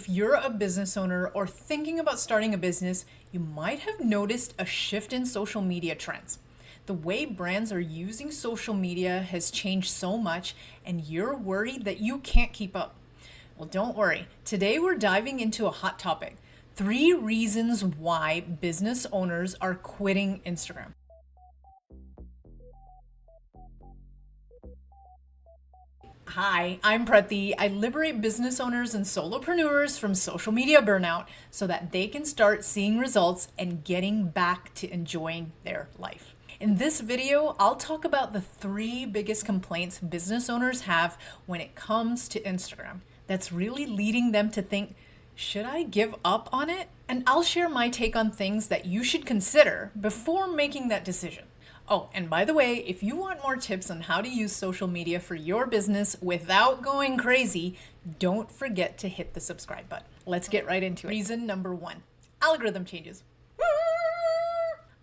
If you're a business owner or thinking about starting a business, you might have noticed a shift in social media trends. The way brands are using social media has changed so much, and you're worried that you can't keep up. Well, don't worry. Today we're diving into a hot topic: 3 reasons why business owners are quitting Instagram. Hi, I'm Prati. I liberate business owners and solopreneurs from social media burnout so that they can start seeing results and getting back to enjoying their life. In this video, I'll talk about the 3 biggest complaints business owners have when it comes to Instagram that's really leading them to think, should I give up on it? And I'll share my take on things that you should consider before making that decision. Oh, and by the way, if you want more tips on how to use social media for your business without going crazy, don't forget to hit the subscribe button. Let's get right into it. Reason number 1, algorithm changes.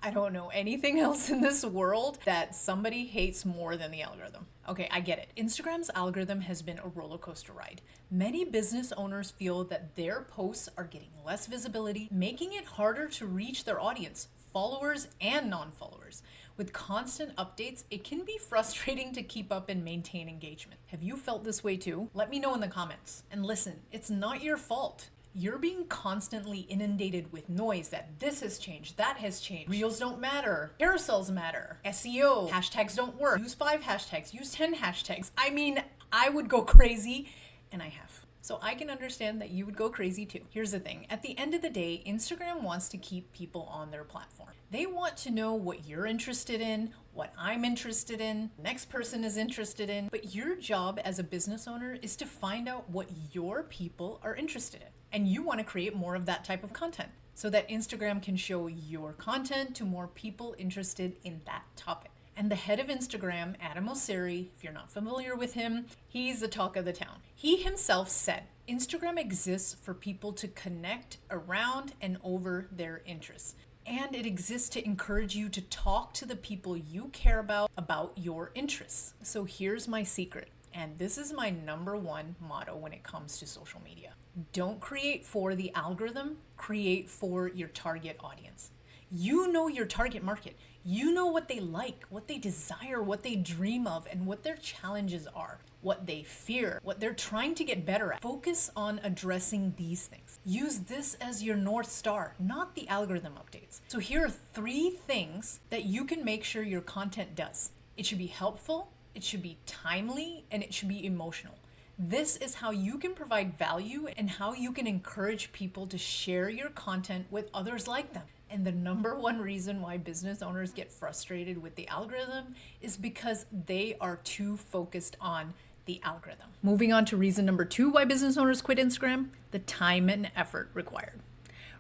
I don't know anything else in this world that somebody hates more than the algorithm. Okay, I get it. Instagram's algorithm has been a roller coaster ride. Many business owners feel that their posts are getting less visibility, making it harder to reach their audience, followers and non-followers. With constant updates, it can be frustrating to keep up and maintain engagement. Have you felt this way too? Let me know in the comments. And listen, it's not your fault. You're being constantly inundated with noise that this has changed, that has changed. Reels don't matter. Carousels matter. SEO. Hashtags don't work. Use 5 hashtags. Use 10 hashtags. I mean, I would go crazy, and I have. So I can understand that you would go crazy too. Here's the thing. At the end of the day, Instagram wants to keep people on their platform. They want to know what you're interested in, what I'm interested in, next person is interested in. But your job as a business owner is to find out what your people are interested in. And you want to create more of that type of content so that Instagram can show your content to more people interested in that topic. And the head of Instagram, Adam Mosseri, if you're not familiar with him, he's the talk of the town. He himself said, Instagram exists for people to connect around and over their interests. And it exists to encourage you to talk to the people you care about your interests. So here's my secret. And this is my number 1 motto when it comes to social media. Don't create for the algorithm, create for your target audience. You know your target market. You know what they like, what they desire, what they dream of, and what their challenges are, what they fear, what they're trying to get better at. Focus on addressing these things. Use this as your North Star, not the algorithm updates. So here are 3 things that you can make sure your content does. It should be helpful, it should be timely, and it should be emotional. This is how you can provide value and how you can encourage people to share your content with others like them. And the number 1 reason why business owners get frustrated with the algorithm is because they are too focused on the algorithm. Moving on to reason number 2 why business owners quit Instagram: the time and effort required.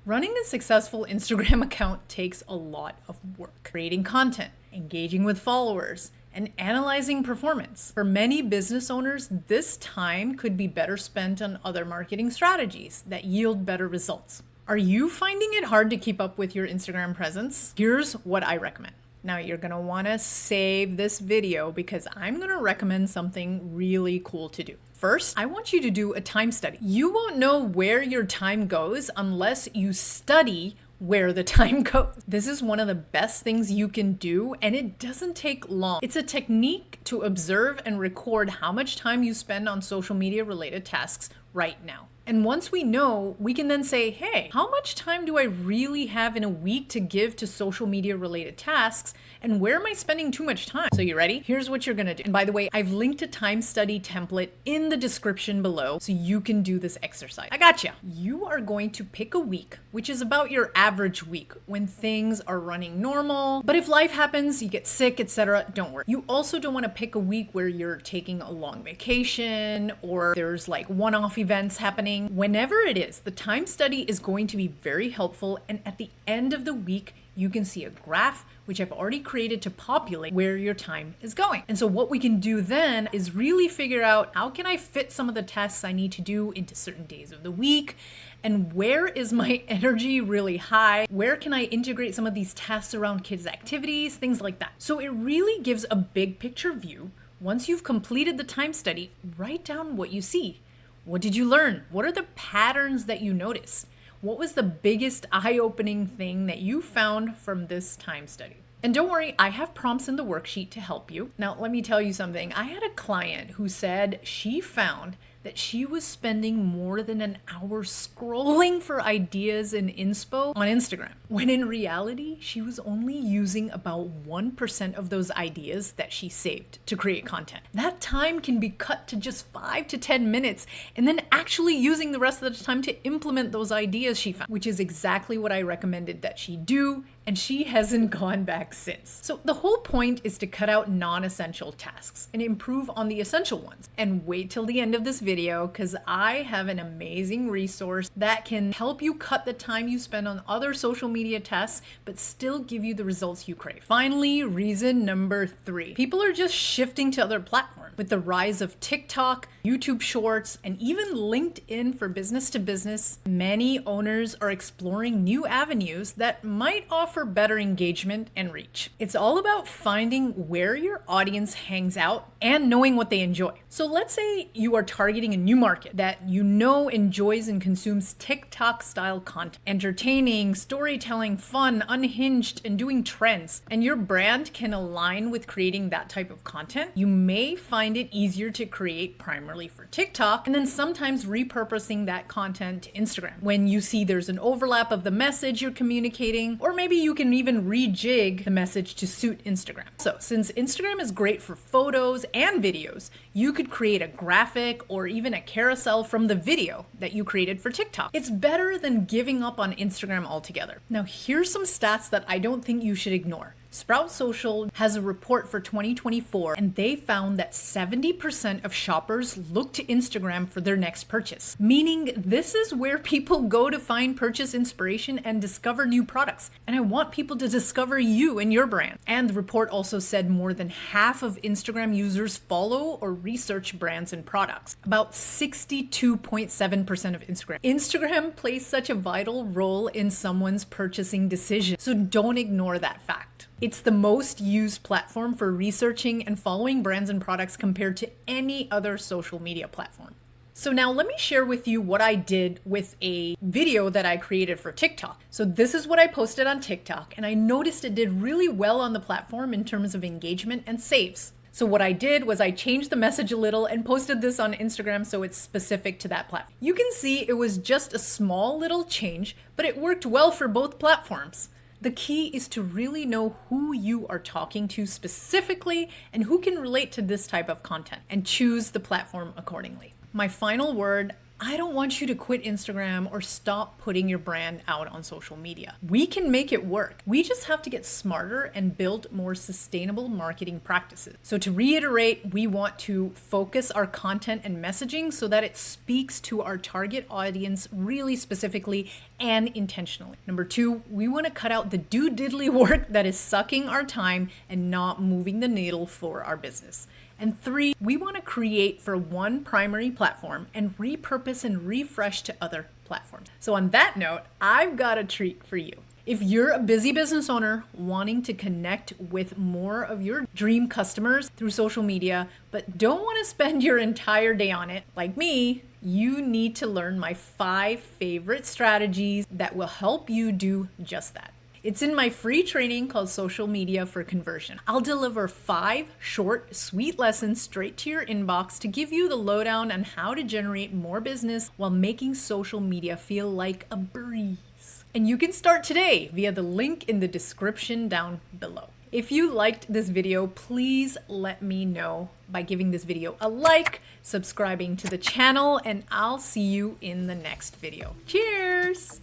Running a successful Instagram account takes a lot of work. Creating content, engaging with followers, and analyzing performance. For many business owners, this time could be better spent on other marketing strategies that yield better results. Are you finding it hard to keep up with your Instagram presence? Here's what I recommend. Now you're gonna wanna save this video because I'm gonna recommend something really cool to do. First, I want you to do a time study. You won't know where your time goes unless you study where the time goes. This is one of the best things you can do, and it doesn't take long. It's a technique to observe and record how much time you spend on social media related tasks right now. And once we know, we can then say, hey, how much time do I really have in a week to give to social media related tasks? And where am I spending too much time? So you ready? Here's what you're gonna do. And by the way, I've linked a time study template in the description below so you can do this exercise. I gotcha. You are going to pick a week, which is about your average week when things are running normal. But if life happens, you get sick, etc., don't worry. You also don't wanna pick a week where you're taking a long vacation or there's like one-off events happening. Whenever it is, the time study is going to be very helpful, and at the end of the week, you can see a graph, which I've already created to populate where your time is going. And so what we can do then is really figure out how can I fit some of the tasks I need to do into certain days of the week, and where is my energy really high? Where can I integrate some of these tasks around kids' activities, things like that. So it really gives a big picture view. Once you've completed the time study, write down what you see. What did you learn? What are the patterns that you notice? What was the biggest eye-opening thing that you found from this time study? And don't worry, I have prompts in the worksheet to help you. Now, let me tell you something. I had a client who said she found that she was spending more than an hour scrolling for ideas and inspo on Instagram, when in reality, she was only using about 1% of those ideas that she saved to create content. That time can be cut to just 5 to 10 minutes, and then actually using the rest of the time to implement those ideas she found, which is exactly what I recommended that she do, and she hasn't gone back since. So the whole point is to cut out non-essential tasks and improve on the essential ones. And wait till the end of this video, because I have an amazing resource that can help you cut the time you spend on other social media tasks, but still give you the results you crave. Finally, reason number 3. People are just shifting to other platforms. With the rise of TikTok, YouTube Shorts, and even LinkedIn for business to business, many owners are exploring new avenues that might offer better engagement and reach. It's all about finding where your audience hangs out and knowing what they enjoy. So let's say you are targeting a new market that you know enjoys and consumes TikTok style content, entertaining, storytelling, fun, unhinged, and doing trends, and your brand can align with creating that type of content. You may find it easier to create primarily for TikTok and then sometimes repurposing that content to Instagram when you see there's an overlap of the message you're communicating, or maybe you can even rejig the message to suit Instagram. So since Instagram is great for photos and videos, you could create a graphic or even a carousel from the video that you created for TikTok. It's better than giving up on Instagram altogether. Now here's some stats that I don't think you should ignore. Sprout Social has a report for 2024, and they found that 70% of shoppers look to Instagram for their next purchase, meaning this is where people go to find purchase inspiration and discover new products. And I want people to discover you and your brand. And the report also said more than half of Instagram users follow or research brands and products, about 62.7% of Instagram. Instagram plays such a vital role in someone's purchasing decision, so don't ignore that fact. It's the most used platform for researching and following brands and products compared to any other social media platform. So now let me share with you what I did with a video that I created for TikTok. So this is what I posted on TikTok, and I noticed it did really well on the platform in terms of engagement and saves. So what I did was I changed the message a little and posted this on Instagram so it's specific to that platform. You can see it was just a small little change, but it worked well for both platforms. The key is to really know who you are talking to specifically and who can relate to this type of content, and choose the platform accordingly. My final word, I don't want you to quit Instagram or stop putting your brand out on social media. We can make it work. We just have to get smarter and build more sustainable marketing practices. So to reiterate, we want to focus our content and messaging so that it speaks to our target audience really specifically and intentionally. Number 2, we want to cut out the diddly work that is sucking our time and not moving the needle for our business. And 3, we want to create for one primary platform and repurpose and refresh to other platforms. So on that note, I've got a treat for you. If you're a busy business owner wanting to connect with more of your dream customers through social media, but don't want to spend your entire day on it, like me, you need to learn my 5 favorite strategies that will help you do just that. It's in my free training called Social Media for Conversion. I'll deliver 5 short, sweet lessons straight to your inbox to give you the lowdown on how to generate more business while making social media feel like a breeze. And you can start today via the link in the description down below. If you liked this video, please let me know by giving this video a like, subscribing to the channel, and I'll see you in the next video. Cheers!